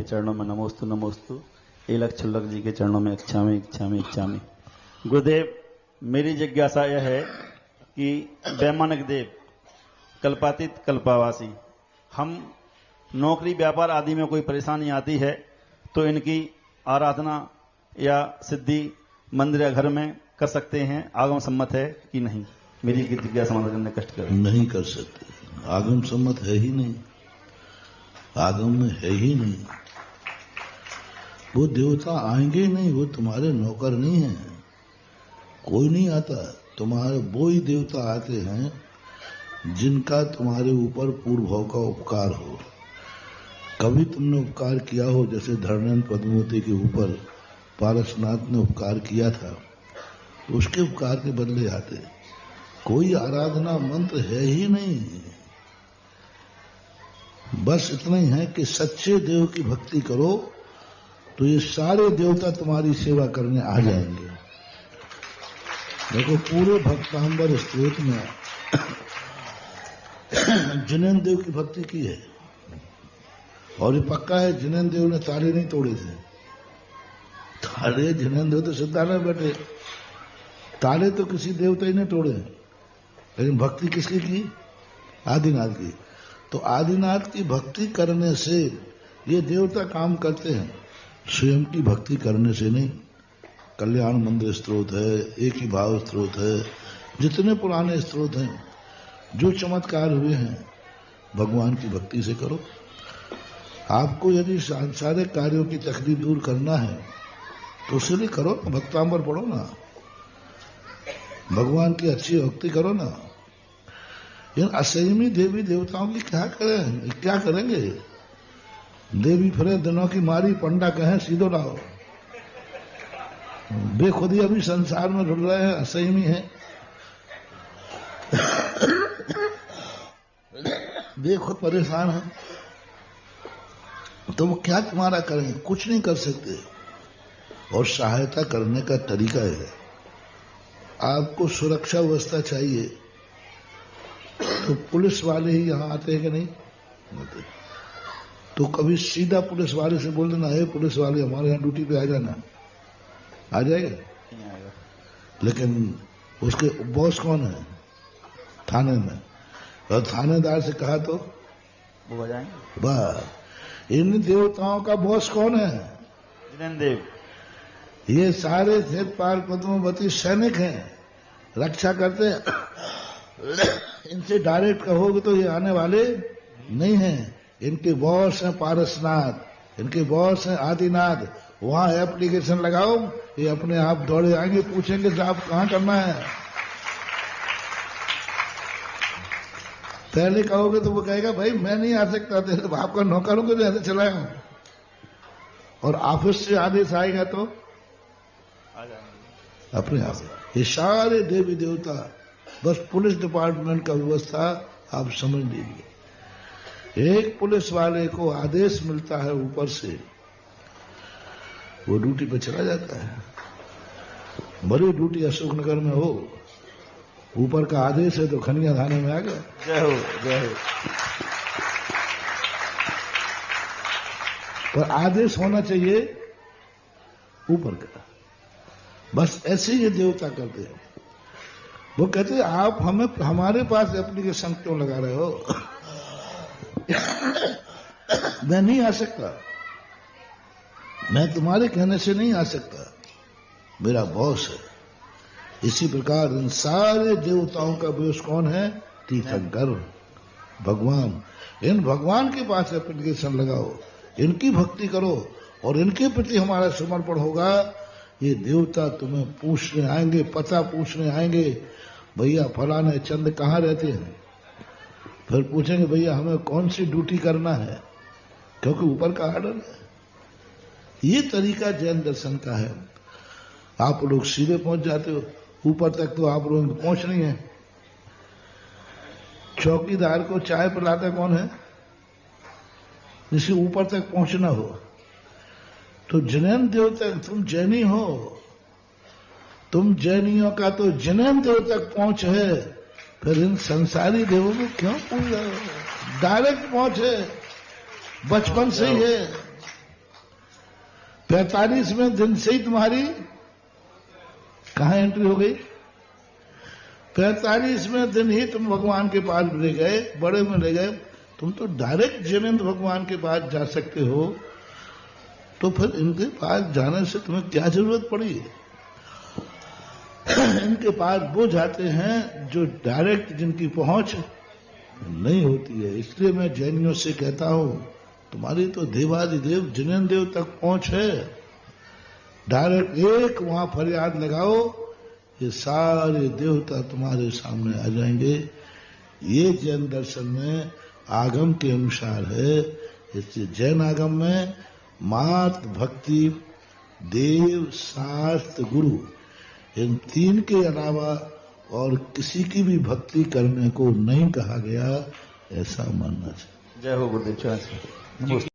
के चरणों में नमोस्तु नमोस्तु, एलक छुल्लक जी के चरणों में इच्छामी इच्छामी इच्छामी। गुरुदेव, मेरी जिज्ञासा यह है कि वैमानिक देव कल्पातीत कल्पावासी, हम नौकरी व्यापार आदि में कोई परेशानी आती है तो इनकी आराधना या सिद्धि मंदिर या घर में कर सकते हैं, आगम सम्मत है कि नहीं? मेरी जिज्ञासा समाधान करने कष्ट करें। नहीं कर सकते, आगम सम्मत है ही नहीं, आगम में है ही नहीं। वो देवता आएंगे नहीं, वो तुम्हारे नौकर नहीं है, कोई नहीं आता। तुम्हारे वो ही देवता आते हैं जिनका तुम्हारे ऊपर पूर्व भाव का उपकार हो। कभी तुमने उपकार किया हो, जैसे धरणेन्द्र पद्मावती के ऊपर पारसनाथ ने उपकार किया था, तो उसके उपकार के बदले आते। कोई आराधना मंत्र है ही नहीं, बस इतना ही है कि सच्चे देव की भक्ति करो तो ये सारे देवता तुम्हारी सेवा करने आ जाएंगे। देखो, पूरे भक्तांबर स्तोत्र में जिनेन्द्र देव की भक्ति की है, और ये पक्का है जिनेन्द्र देव ने ताले नहीं तोड़े थे। ताले जिनेन्द्र देव तो सिद्धार्थ में बैठे, ताले तो किसी देवता ही ने तोड़े, लेकिन भक्ति किसकी की? आदिनाथ की। तो आदिनाथ की भक्ति करने से ये देवता काम करते हैं, स्वयं की भक्ति करने से नहीं। कल्याण मंदिर स्त्रोत है, एक ही भाव स्त्रोत है, जितने पुराने स्त्रोत हैं, जो चमत्कार हुए हैं, भगवान की भक्ति से करो। आपको यदि सारे कार्यों की तकलीफ दूर करना है तो उसके लिए करो, भक्तांबर पढ़ो ना, भगवान की अच्छी भक्ति करो ना। इन असंयमी देवी देवताओं की क्या करेंगे? देवी फिरे दिनों की मारी, पंडा कहें सीधो लाओ। बेखुदी अभी संसार में रुल रहे हैं, असंयमी हैं, बेखुद परेशान है, तो वो क्या तुम्हारा करेंगे? कुछ नहीं कर सकते। और सहायता करने का तरीका है, आपको सुरक्षा व्यवस्था चाहिए तो पुलिस वाले ही यहां आते हैं कि नहीं आते? तो कभी सीधा पुलिस वाले से बोल देना, हे पुलिस वाले हमारे यहाँ ड्यूटी पे आ जाना, आ जाएगा? नहीं आएगा। लेकिन उसके बॉस कौन है थाने में? और थानेदार से कहा तो वो बजाएंगे। बस इन देवताओं का बॉस कौन है? जिनेन्द्र देव। ये सारे श्वेत पार पद्मावती सैनिक हैं, रक्षा करते हैं। इनसे डायरेक्ट कहोगे तो ये आने वाले नहीं हैं। इनके बॉस हैं पारसनाथ, इनके बॉस हैं आदिनाथ। वहां एप्लीकेशन लगाओ, ये अपने आप दौड़े आएंगे, पूछेंगे साहब कहां करना है। पहले कहोगे तो वो कहेगा भाई मैं नहीं आ सकता, तेरे बाप का नौकर हूं तो ऐसे चलाया। और ऑफिस से आदेश आएगा तो अपने आप। ये सारे देवी देवता, बस पुलिस डिपार्टमेंट का व्यवस्था आप समझ लीजिए। एक पुलिस वाले को आदेश मिलता है ऊपर से, वो ड्यूटी पे चला जाता है। बड़ी ड्यूटी अशोकनगर में हो, ऊपर का आदेश है तो खनिया थाने में आ गया। जय हो जय हो। पर आदेश होना चाहिए ऊपर का। बस ऐसे ये देवता करते हैं। वो कहते हैं आप हमें हमारे पास एप्लीकेशन क्यों लगा रहे हो? मैं नहीं आ सकता, मैं तुम्हारे कहने से नहीं आ सकता, मेरा बॉस है। इसी प्रकार इन सारे देवताओं का बॉस कौन है? तीर्थंकर भगवान। इन भगवान के पास एप्लीकेशन लगाओ, इनकी भक्ति करो, और इनके प्रति हमारा समर्पण होगा। ये देवता तुम्हें पूछने आएंगे, पता पूछने आएंगे, भैया फलाने चंद कहाँ रहते हैं। फिर पूछेंगे भैया हमें कौन सी ड्यूटी करना है, क्योंकि ऊपर का आर्डर है। ये तरीका जैन दर्शन का है। आप लोग सीधे पहुंच जाते हो, ऊपर तक तो आप लोग पहुंच नहीं है। चौकीदार को चाय पिलाता कौन है? जिसे ऊपर तक पहुंचना हो। तो जिनेन्द्र देव तक, तुम जैनी हो, तुम जैनियों का तो जिनेन्द्र देव तक पहुंच है, फिर इन संसारी देवों को क्यों पूछ रहे हो? डायरेक्ट पहुंच है, बचपन से ही है। 45वें दिन से ही तुम्हारी कहां एंट्री हो गई? 45वें दिन ही तुम भगवान के पास ले गए, बड़े में ले गए। तुम तो डायरेक्ट जिनेंद्र भगवान के पास जा सकते हो, तो फिर इनके पास जाने से तुम्हें क्या जरूरत पड़ी? इनके पास वो जाते हैं जो डायरेक्ट, जिनकी पहुंच नहीं होती है। इसलिए मैं जैनियों से कहता हूं, तुम्हारी तो देवादिदेव जिनेंद्र देव तक पहुंच है। डायरेक्ट एक वहां फरियाद लगाओ, ये सारे देवता तुम्हारे सामने आ जाएंगे। ये जैन दर्शन में आगम के अनुसार है। इसलिए जैन आगम में मात, भक्ति, देव, शास्त्र, गुरु, इन तीन के अलावा और किसी की भी भक्ति करने को नहीं कहा गया, ऐसा मानना चाहिए। जय हो गुरुदेव।